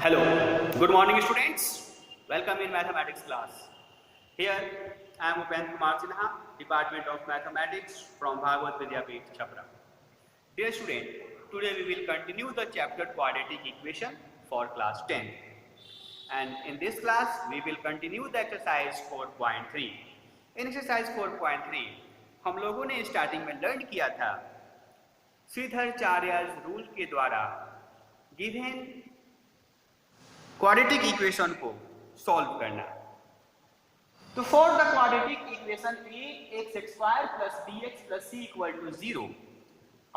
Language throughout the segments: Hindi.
Hello, good morning students. Welcome in mathematics class. Here I am Upendra Kumar Sinha, Department of Mathematics from Bhagavad Vidyapeeth, Chhapra. Dear student, today we will continue the chapter quadratic equation for class 10. And in this class we will continue the exercise 4.3. In exercise 4.3 हम लोगों ने स्टार्टिंग में लर्न किया था श्रीधराचार्य's रूल के द्वारा गिवन क्वाड्रेटिक इक्वेशन को सॉल्व करना। तो for the quadratic equation ax square plus bx plus c equal to 0,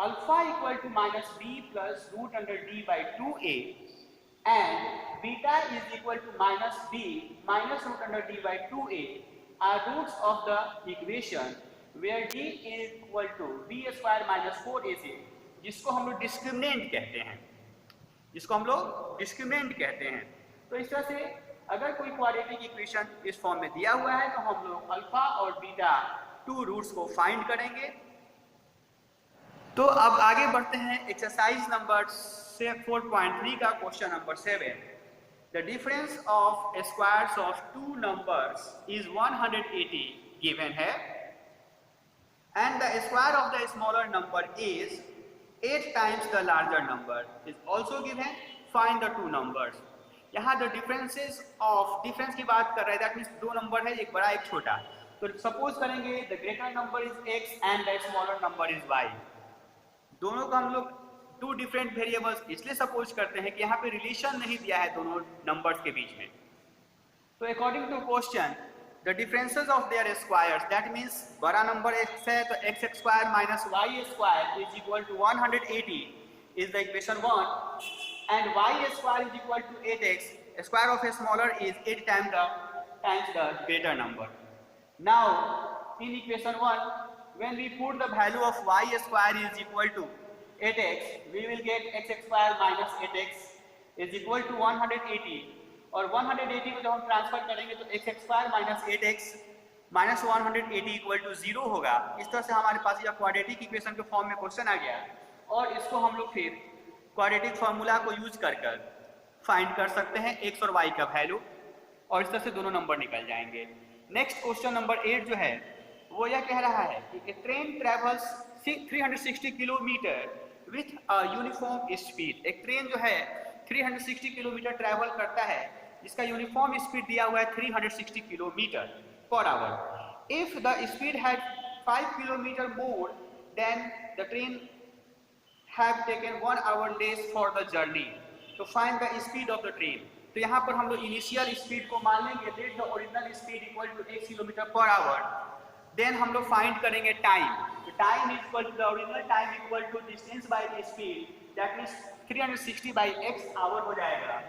alpha equal to minus b plus root under d by 2a and beta is equal to minus b minus root under d by 2a are roots of the equation where d is equal to b square minus 4ac, जिसको हम लोग डिस्क्रिमिनेंट कहते हैं। तो इस तरह से अगर कोई क्वाड्रेटिक इक्वेशन इस फॉर्म में दिया हुआ है तो हम लोग अल्फा और बीटा टू रूट्स को फाइंड करेंगे। तो अब आगे बढ़ते हैं एक्सरसाइज नंबर 4.3 का question number 7। The difference of squares of two numbers is 180 given है and the square of the smaller number is 8 times the larger number is also given. Find the two numbers. यहाँ द डिफरेंस की बात कर रहे हैं, दैट मीन्स दो नंबर है, एक बड़ा एक छोटा। तो सपोज करेंगे the greater number is x and the smaller number is y। दोनों को हम लोग टू डिफरेंट वेरिएबल्स इसलिए सपोज करते हैं कि यहाँ पे रिलेशन नहीं दिया है दोनों नंबर्स के बीच में। तो according to question the differences of their squares, that means बड़ा नंबर x है तो x square minus y square is equal to 180 is the equation 1 and y square is equal to 8x, square of a smaller is 8 times the greater number. Now in equation 1 when we put the value of y square is equal to 8x, we will get x square minus 8x is equal to 180 और 180 को जब हम ट्रांसफर करेंगे तो x square minus 8x minus 180 equal to 0 होगा। इस तरह से हमारे पास यह क्वाड्रेटिक इक्वेशन के फॉर्म में क्वेश्चन आ गया और इसको हम लोग फिर क्वाड्रेटिक फार्मूला को यूज कर फाइंड कर सकते हैं x और y का वैल्यू और इस तरह से दोनों नंबर निकल जाएंगे। नेक्स्ट क्वेश्चन नंबर 8 जो है वो यह कह रहा है कि train travels 360 kilometre with a uniform speed. एक ट्रेन जो है 360 किलोमीटर ट्रैवल करता है जिसका यूनिफॉर्म स्पीड दिया हुआ है 360 kilometre per our. If the speed had 5 kilometre more than the train have taken 1 hour less for the journey to find the speed of the train। तो यहाँ पर हम लोग इनिशियल स्पीड को मान लेंगे let the original speed equal to 8 kilometre per hour. Then हम लोग फाइंड करेंगे टाइम। तो time is equal to the original time equal to distance by the speed, that means 360 by x hour हो जाएगा।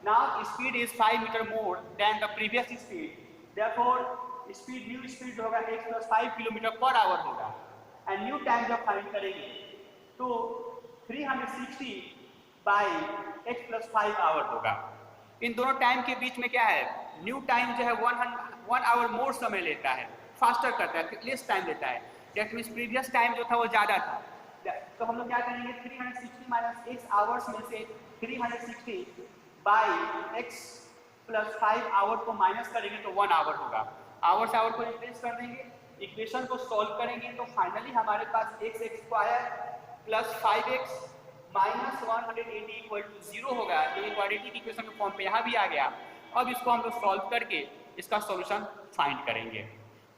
Now speed is 5 metre more than the previous speed, therefore speed new speed जो होगा x + 5 किलोमीटर पर आवर होगा एंड न्यू टाइम जब फाइंड करेंगे तो 360 बाई x + 5 आवर होगा। इन दोनों टाइम के बीच में क्या है, न्यू टाइम जो है 1 आवर मोर समय लेता है, फास्टर करता है, लेस टाइम लेता है। दैट मीन्स प्रीवियस टाइम जो था वो ज़्यादा था। तो हम लोग क्या करेंगे 360 माइनस x आवर्स में से 360 बाई x + 5 आवर को माइनस करेंगे तो 1 आवर होगा। आवर से आवर को रिप्लेस कर देंगे, इक्वेशन को सॉल्व करेंगे तो फाइनली हमारे पास x square plus 5x minus 180 equal to 0 होगा। ये क्वाड्रेटिक इक्वेशन के फॉर्म पे यहाँ भी आ गया। अब इसको हम लोग सॉल्व करके इसका सॉल्यूशन फाइंड करेंगे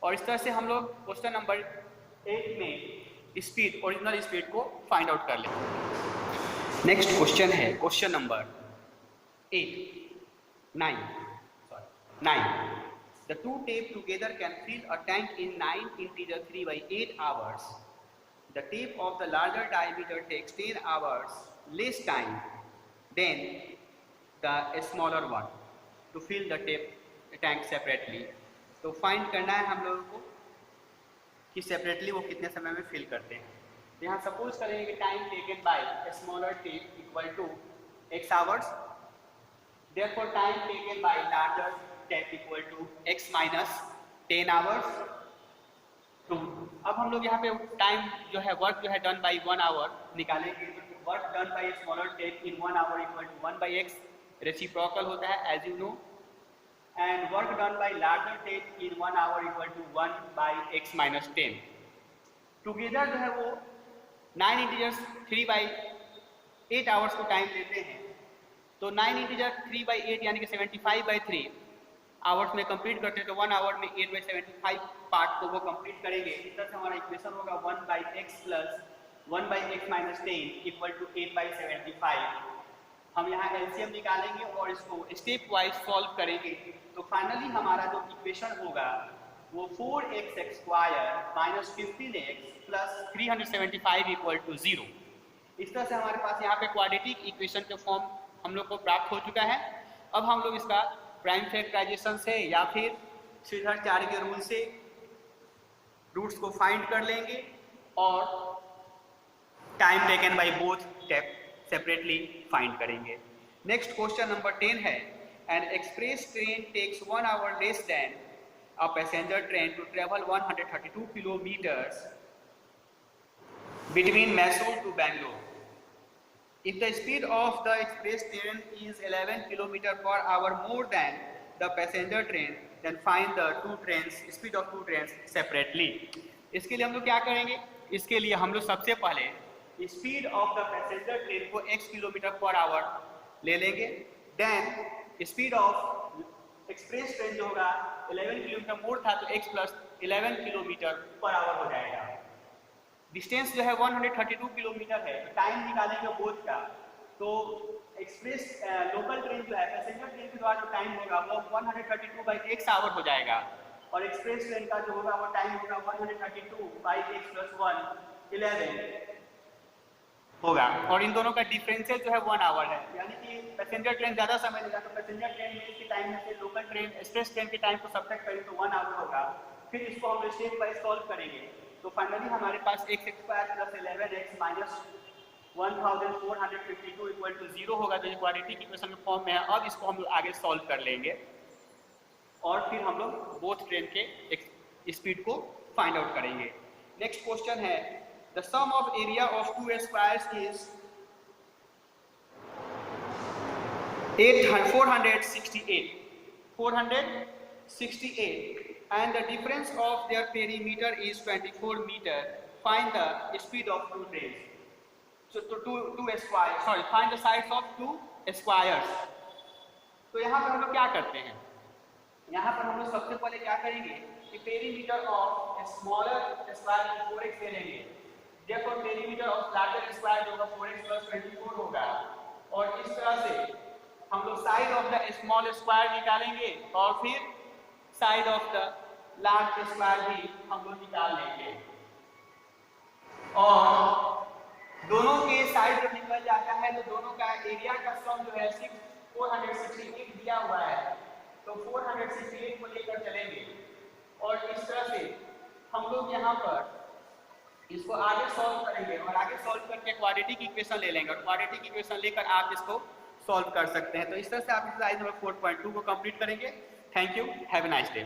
और इस तरह से हम लोग क्वेश्चन नंबर 8 में स्पीड, ओरिजिनल स्पीड को फाइंड आउट कर लेंगे। नेक्स्ट क्वेश्चन है question number 9। The two tape together can fill a tank in 9 integer 3/8 hours. The tape of the larger diameter takes 10 hours less time than the smaller one to fill the tank separately। तो फाइंड करना है हम लोगों को कि सेपरेटली वो कितने समय में फिल करते हैं। तो यहाँ सपोज करेंगे कि time taken by smaller tap equal to x hours, therefore time taken by larger tap equal to x minus 10 hours. तो अब हम लोग यहाँ पे टाइम जो है वर्क जो है डन बाई 1 आवर निकालेंगे। Work done by smaller tap in 1 hour equal to 1/x reciprocal होता है as you know, and work done by larger ten in 1 hour equal to 1/x-10। Together जो है वो 9 इंटीजर्स 3/8 आवर्स को टाइम लेते हैं, तो 9 इंटीजर 3/8 यानी कि 75/3 आवर्स में कंप्लीट करते हैं, तो 1 आवर में 8/75 पार्ट को वो कंप्लीट करेंगे। इस तरह से हमारा इक्वेशन होगा 1/x plus 1/x-10 equal to 8/75। हम यहाँ एलसीएम निकालेंगे और इसको स्टेप वाइज सॉल्व करेंगे, तो फाइनली हमारा जो इक्वेशन होगा वो 4x² minus 15x plus 375 equal to 0। इस तरह से हमारे पास यहाँ पे क्वाड्रेटिक इक्वेशन के फॉर्म हम लोग को प्राप्त हो चुका है। अब हम लोग इसका प्राइम फैक्टराइजेशन से या फिर श्रीधराचार्य के रूल से रूट्स को फाइंड कर लेंगे और time taken by both step separately find करेंगे। नेक्स्ट क्वेश्चन नंबर 10 है, an express train takes 1 hour less than a passenger train to travel 132 kilometers between Mysore to Bangalore. If the speed of the express train is 11 km per hour more than the passenger train, then find the speed of two trains separately. इसके लिए हम लोग क्या करेंगे, इसके लिए हम लोग सबसे पहले speed of the passenger train को x किलोमीटर पर आवर ले लेंगे, then speed of express train जो होगा 11 किलोमीटर मोर था तो x प्लस 11 किलोमीटर पर आवर हो जाएगा। डिस्टेंस जो है 132 किलोमीटर है, तो टाइम निकालेंगे बोथ का, तो एक्सप्रेस लोकल ट्रेन जो है पैसेंजर ट्रेन के द्वारा जो टाइम होगा वो 132/x आवर हो जाएगा, और एक्सप्रेस ट्रेन का जो होगा वो टाइम होगा 132/x प्लस 1 11 होगा, और इन दोनों का डिफरेंशियल जो है 1 आवर है, यानी कि पैसेंजर ट्रेन ज़्यादा समय लेगा, तो पैसेंजर ट्रेन में के टाइम में से लोकल ट्रेन एक्सप्रेस ट्रेन के टाइम को सब्ट्रैक्ट करें तो 1 आवर होगा। फिर इसको हम स्टेप बाय सॉल्व करेंगे, तो फाइनली हमारे पास x² plus 11x minus 1452 equal to 0 होगा, जो क्वाड्रेटिक इक्वेशन के फॉर्म में है। अब इसको हम लोग आगे सॉल्व कर लेंगे और फिर हम लोग बोथ ट्रेन के स्पीड को फाइंड आउट करेंगे। नेक्स्ट क्वेश्चन है, the sum of area of two squares is 468 and the difference of their perimeter is 24 meter. Find the speed of two trains. So find the sides of two squares. तो यहाँ पर हम लोग क्या करते हैं, यहाँ पर हम लोग सबसे पहले क्या करेंगे कि perimeter of smaller square 4x ले लेंगे, देखो पेरीमीटर ऑफ लार्जर स्क्वायर जो होगा 4x प्लस 24 होगा, और इस तरह से हम लोग side of the small square निकालेंगे और फिर side of the large square भी हम लोग निकाल लेंगे, और दोनों के साइड जब निकल जाता है तो दोनों का एरिया का सम जो है 468 दिया हुआ है, तो 468 को लेकर चलेंगे, और इस तरह से हम लोग यहाँ पर इसको आगे सॉल्व करेंगे, और आगे सॉल्व करके क्वाड्रेटिक इक्वेशन ले लेंगे, और क्वाड्रेटिक इक्वेशन लेकर आप इसको सॉल्व कर सकते हैं। तो इस तरह से आप एक्सरसाइज नंबर 4.2 को कंप्लीट करेंगे। Thank you, have a nice day.